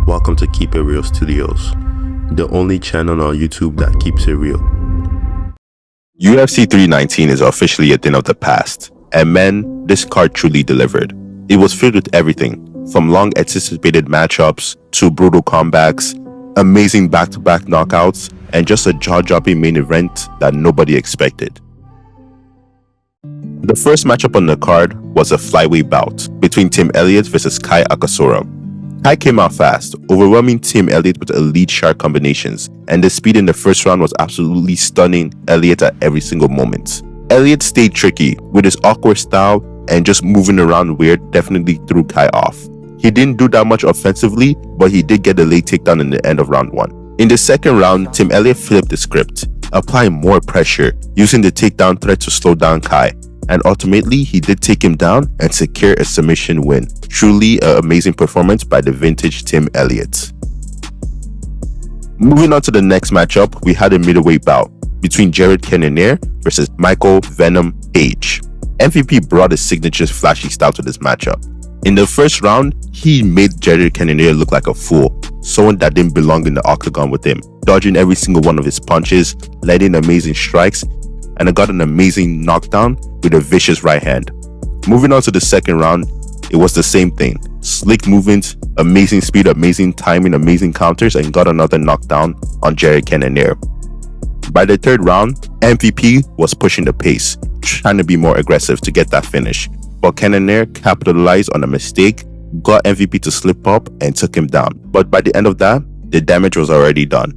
Welcome to KeepItReal Studios, the only channel on YouTube that keeps it real. UFC 319 is officially a thing of the past, and man, this card truly delivered. It was filled with everything, from long anticipated matchups to brutal comebacks, amazing back-to-back knockouts, and just a jaw-dropping main event that nobody expected. The first matchup on the card was a flyweight bout between Tim Elliott versus Kai Akasura. Kai came out fast, overwhelming Tim Elliott with elite sharp combinations, and the speed in the first round was absolutely stunning Elliott at every single moment. Elliott stayed tricky with his awkward style, and just moving around weird definitely threw Kai off. He didn't do that much offensively, but he did get a late takedown in the end of round 1. In the second round, Tim Elliott flipped the script, applying more pressure, using the takedown threat to slow down Kai, and ultimately he did take him down and secure a submission win. Truly an amazing performance by the vintage Tim Elliott. Moving on to the next matchup, we had a middleweight bout between Jared Cannonier versus Michael Venom Page. MVP brought his signature flashy style to this matchup. In the first round, he made Jared Cannonier look like a fool, someone that didn't belong in the octagon with him, dodging every single one of his punches, landing amazing strikes, and got an amazing knockdown with a vicious right hand. Moving on to the second round, it was the same thing. Slick movements, amazing speed, amazing timing, amazing counters, and got another knockdown on Jared Cannonier. By the third round, MVP was pushing the pace, trying to be more aggressive to get that finish. But Cannonier capitalized on a mistake, got MVP to slip up and took him down. But by the end of that, the damage was already done.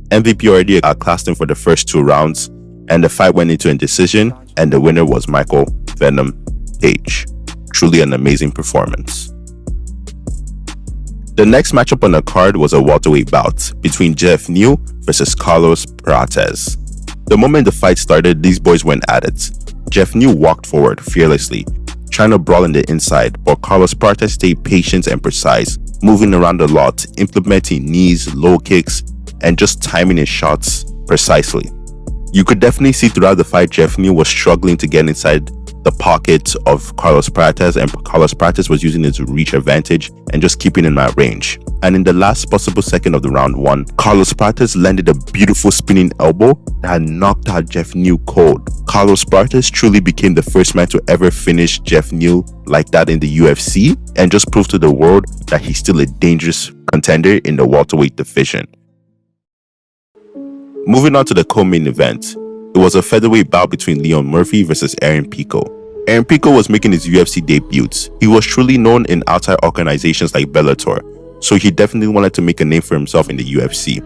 MVP already outclassed him for the first 2 rounds, and the fight went into a decision, and the winner was Michael Venom Page. Truly an amazing performance. The next matchup on the card was a welterweight bout between Jeff Neal versus Carlos Prates. The moment the fight started, these boys went at it. Jeff Neal walked forward fearlessly, trying to brawl in the inside, but Carlos Prates stayed patient and precise, moving around a lot, implementing knees, low kicks, and just timing his shots precisely. You could definitely see throughout the fight Jeff Neal was struggling to get inside the pocket of Carlos Prates, and Carlos Prates was using his reach advantage and just keeping him at range. And in the last possible second of the round 1, Carlos Prates landed a beautiful spinning elbow that knocked out Jeff Neal cold. Carlos Prates truly became the first man to ever finish Jeff Neal like that in the UFC, and just proved to the world that he's still a dangerous contender in the welterweight division. Moving on to the co-main event, it was a featherweight bout between Leon Murphy versus Aaron Pico. Aaron Pico was making his UFC debuts. He was truly known in outside organizations like Bellator, so he definitely wanted to make a name for himself in the UFC.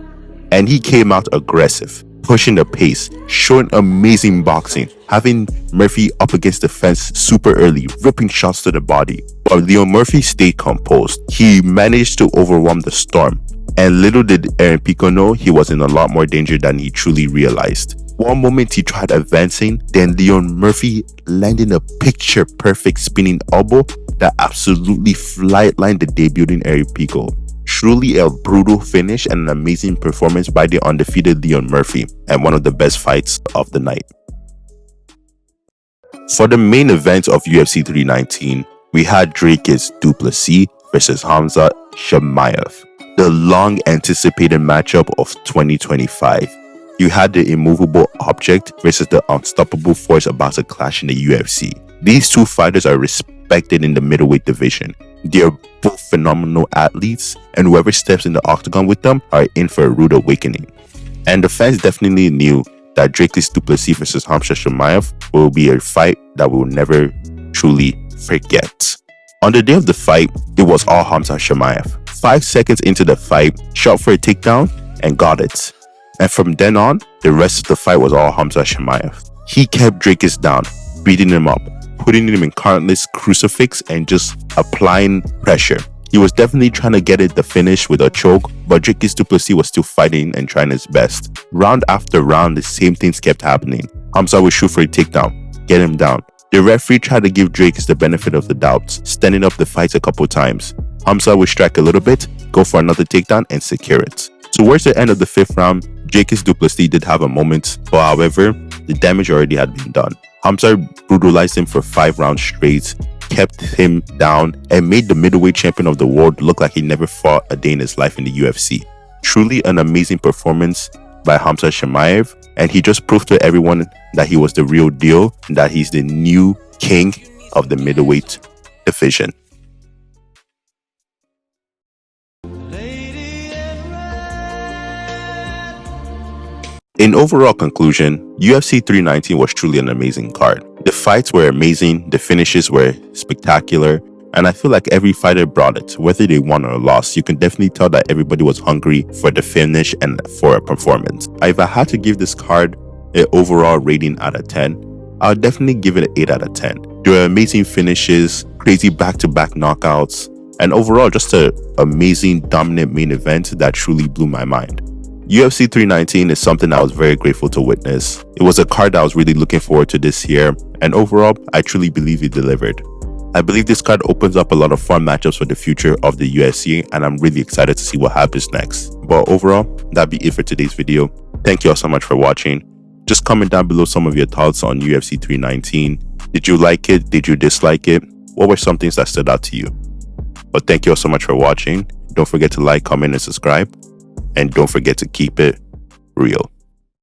And he came out aggressive, pushing the pace, showing amazing boxing, having Murphy up against the fence super early, ripping shots to the body. While Leon Murphy stayed composed, he managed to overwhelm the storm. And little did Aaron Pico know he was in a lot more danger than he truly realized. One moment he tried advancing, then Leon Murphy landing a picture-perfect spinning elbow that absolutely flightlined the debuting Aaron Pico. Truly a brutal finish and an amazing performance by the undefeated Leon Murphy, and one of the best fights of the night. For the main event of UFC 319, we had Dricus du Plessis versus Khamzat Chimaev, the long-anticipated matchup of 2025. You had the immovable object versus the unstoppable force about to clash in the UFC. These two fighters are respected in the middleweight division. They are both phenomenal athletes, and whoever steps in the octagon with them are in for a rude awakening. And the fans definitely knew that Dricus du Plessis versus Khamzat Chimaev will be a fight that we'll never truly forget. On the day of the fight, it was all Khamzat Chimaev. 5 seconds into the fight, shot for a takedown and got it. And from then on, the rest of the fight was all Khamzat Chimaev. He kept Dricus down, beating him up, putting him in countless crucifix and just applying pressure. He was definitely trying to get it the finish with a choke, but Dricus du Plessis was still fighting and trying his best. Round after round, the same things kept happening. Khamzat would shoot for a takedown, get him down. The referee tried to give Dricus the benefit of the doubt, standing up the fight a couple times. Khamzat would strike a little bit, go for another takedown and secure it. Towards the end of the 5th round, Dricus du Plessis did have a moment, but however, the damage already had been done. Khamzat brutalized him for 5 rounds straight, kept him down and made the middleweight champion of the world look like he never fought a day in his life in the UFC. Truly an amazing performance by Khamzat Chimaev, and he just proved to everyone that he was the real deal, that he's the new king of the middleweight division. In overall conclusion, UFC 319 was truly an amazing card. The fights were amazing, the finishes were spectacular, and I feel like every fighter brought it. Whether they won or lost, you can definitely tell that everybody was hungry for the finish and for a performance. If I had to give this card an overall rating out of 10, I'll definitely give it an 8 out of 10. There were amazing finishes, crazy back-to-back knockouts, and overall just an amazing dominant main event that truly blew my mind. UFC 319 is something I was very grateful to witness. It was a card that I was really looking forward to this year, and overall, I truly believe it delivered. I believe this card opens up a lot of fun matchups for the future of the UFC, and I'm really excited to see what happens next. But overall, that'd be it for today's video. Thank you all so much for watching. Just comment down below some of your thoughts on UFC 319. Did you like it? Did you dislike it? What were some things that stood out to you? But thank you all so much for watching. Don't forget to like, comment, and subscribe. And don't forget to keep it real.